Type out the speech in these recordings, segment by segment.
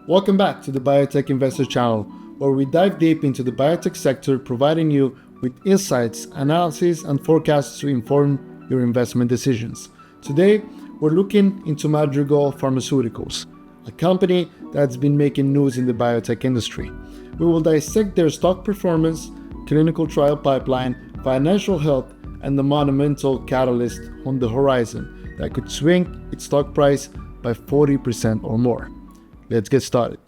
Welcome back to the Biotech Investor Channel, where we dive deep into the biotech sector, providing you with insights, analysis, and forecasts to inform your investment decisions. Today, we're looking into Madrigal Pharmaceuticals, a company that's been making news in the biotech industry. We will dissect their stock performance, clinical trial pipeline, financial health, and the monumental catalyst on the horizon that could swing its stock price by 40% or more. Let's get started.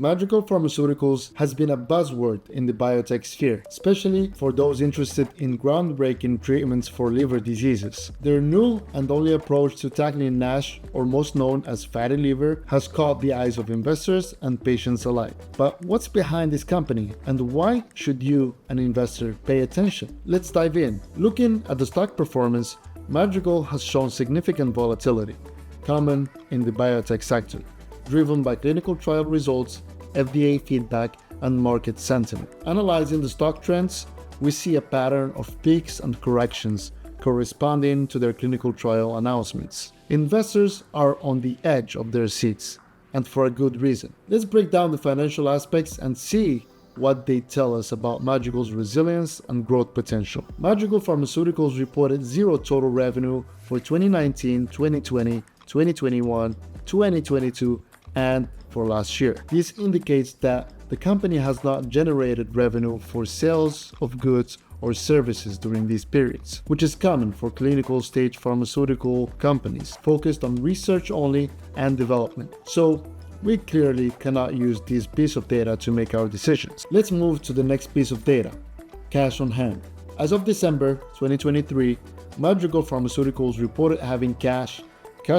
Madrigal Pharmaceuticals has been a buzzword in the biotech sphere, especially for those interested in groundbreaking treatments for liver diseases. Their new and only approach to tackling NASH, or most known as fatty liver, has caught the eyes of investors and patients alike. But what's behind this company, and why should you, an investor, pay attention? Let's dive in. Looking at the stock performance, Madrigal has shown significant volatility, common in the biotech sector, driven by clinical trial results, FDA feedback, and market sentiment. Analyzing the stock trends, we see a pattern of peaks and corrections corresponding to their clinical trial announcements. Investors are on the edge of their seats, and for a good reason. Let's break down the financial aspects and see what they tell us about Madrigal's resilience and growth potential. Madrigal Pharmaceuticals reported zero total revenue for 2019, 2020, 2021, 2022, and for last year. This indicates that the company has not generated revenue for sales of goods or services during these periods, which is common for clinical stage pharmaceutical companies focused on research only and development. So we clearly cannot use this piece of data to make our decisions. Let's move to the next piece of data: cash on hand. As of December 2023, Madrigal Pharmaceuticals reported having cash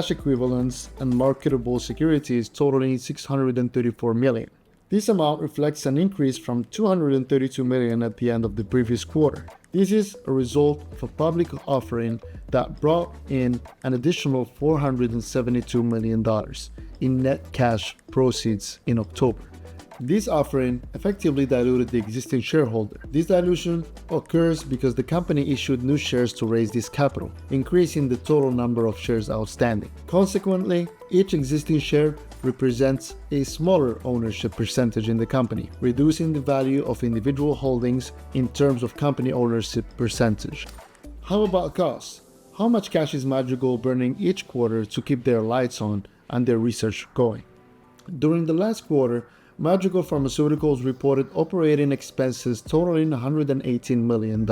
equivalents, and marketable securities totaling $634 million. This amount reflects an increase from $232 million at the end of the previous quarter. This is a result of a public offering that brought in an additional $472 million in net cash proceeds in October. This offering effectively diluted the existing shareholder. This dilution occurs because the company issued new shares to raise this capital, increasing the total number of shares outstanding. Consequently, each existing share represents a smaller ownership percentage in the company, reducing the value of individual holdings in terms of company ownership percentage. How about costs? How much cash is Madrigal burning each quarter to keep their lights on and their research going? During the last quarter, Madrigal Pharmaceuticals reported operating expenses totaling $118 million.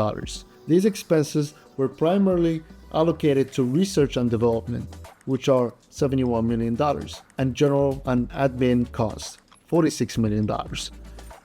These expenses were primarily allocated to research and development, which are $71 million, and general and admin costs, $46 million.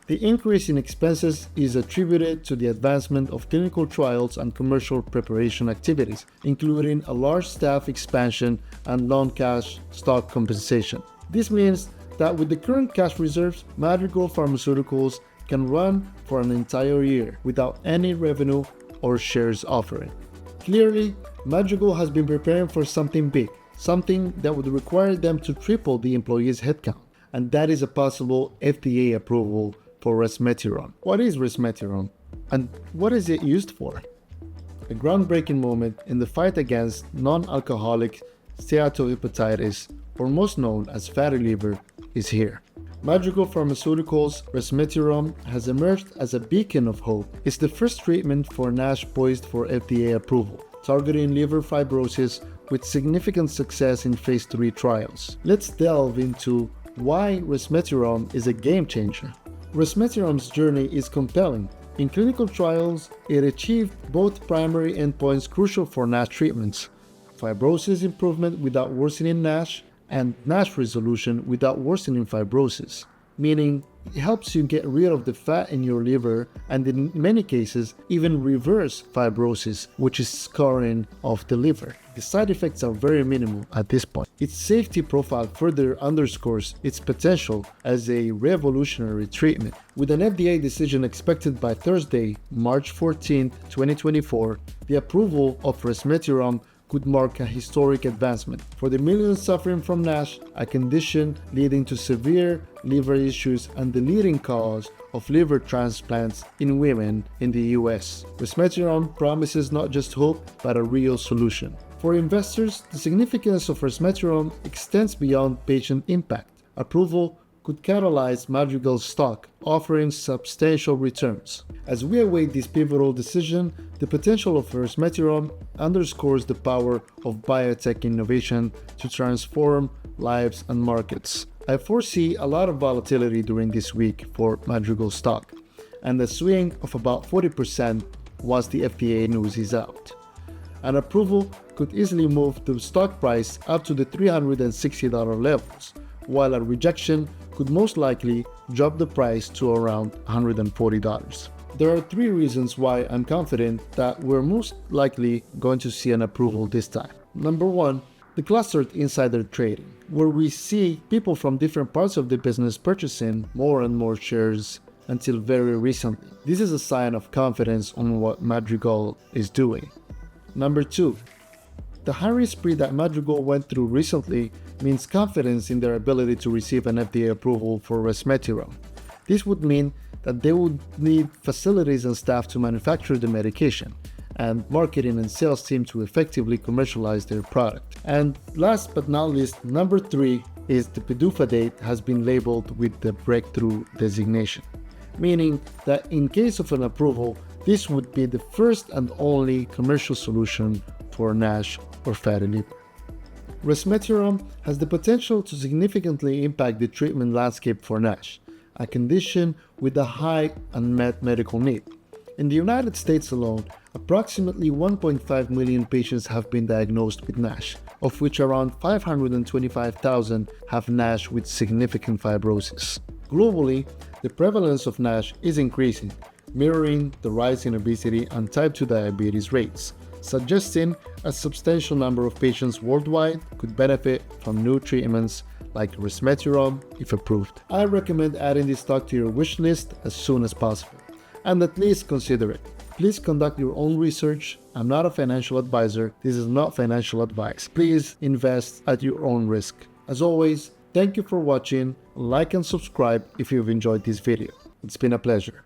The increase in expenses is attributed to the advancement of clinical trials and commercial preparation activities, including a large staff expansion and non-cash stock compensation. This means that with the current cash reserves, Madrigal Pharmaceuticals can run for an entire year without any revenue or shares offering. Clearly, Madrigal has been preparing for something big, something that would require them to triple the employees' headcount, and that is a possible FDA approval for Resmetirom. What is Resmetirom, and what is it used for? A groundbreaking moment in the fight against non-alcoholic steatohepatitis, or most known as fatty liver, is here. Madrigal Pharmaceuticals' Resmetirom has emerged as a beacon of hope. It's the first treatment for NASH poised for FDA approval, targeting liver fibrosis with significant success in phase 3 trials. Let's delve into why Resmetirom is a game changer. Resmetirom's journey is compelling. In clinical trials, it achieved both primary endpoints crucial for NASH treatments: fibrosis improvement without worsening NASH, and NASH resolution without worsening fibrosis, meaning it helps you get rid of the fat in your liver and in many cases even reverse fibrosis, which is scarring of the liver. The side effects are very minimal at this point. Its safety profile further underscores its potential as a revolutionary treatment. With an FDA decision expected by Thursday, March 14, 2024, the approval of Resmetirom could mark a historic advancement. For the millions suffering from NASH, a condition leading to severe liver issues and the leading cause of liver transplants in women in the US, Resmetirom promises not just hope, but a real solution. For investors, the significance of Resmetirom extends beyond patient impact. Approval could catalyze Madrigal's stock, offering substantial returns. As we await this pivotal decision, the potential of Resmetirom underscores the power of biotech innovation to transform lives and markets. I foresee a lot of volatility during this week for Madrigal stock, and a swing of about 40% once the FDA news is out. An approval could easily move the stock price up to the $360 levels, while a rejection could most likely drop the price to around $140. There are 3 reasons why I'm confident that we're most likely going to see an approval this time. Number 1, the clustered insider trading, where we see people from different parts of the business purchasing more and more shares until very recently. This is a sign of confidence on what Madrigal is doing. Number 2, the hiring spree that Madrigal went through recently means confidence in their ability to receive an FDA approval for Resmetirom. This would mean that they would need facilities and staff to manufacture the medication, and marketing and sales team to effectively commercialize their product. And last but not least, number 3 is the PDUFA date has been labeled with the breakthrough designation, meaning that in case of an approval, this would be the first and only commercial solution for NASH or fatty liver. Resmetirom has the potential to significantly impact the treatment landscape for NASH, a condition with a high unmet medical need. In the United States alone, approximately 1.5 million patients have been diagnosed with NASH, of which around 525,000 have NASH with significant fibrosis. Globally, the prevalence of NASH is increasing, mirroring the rise in obesity and type 2 diabetes rates, suggesting a substantial number of patients worldwide could benefit from new treatments like Resmetirom if approved. I recommend adding this stock to your wish list as soon as possible, and at least consider it. Please conduct your own research. I'm not a financial advisor. This is not financial advice. Please invest at your own risk. As always, thank you for watching. Like and subscribe if you've enjoyed this video. It's been a pleasure.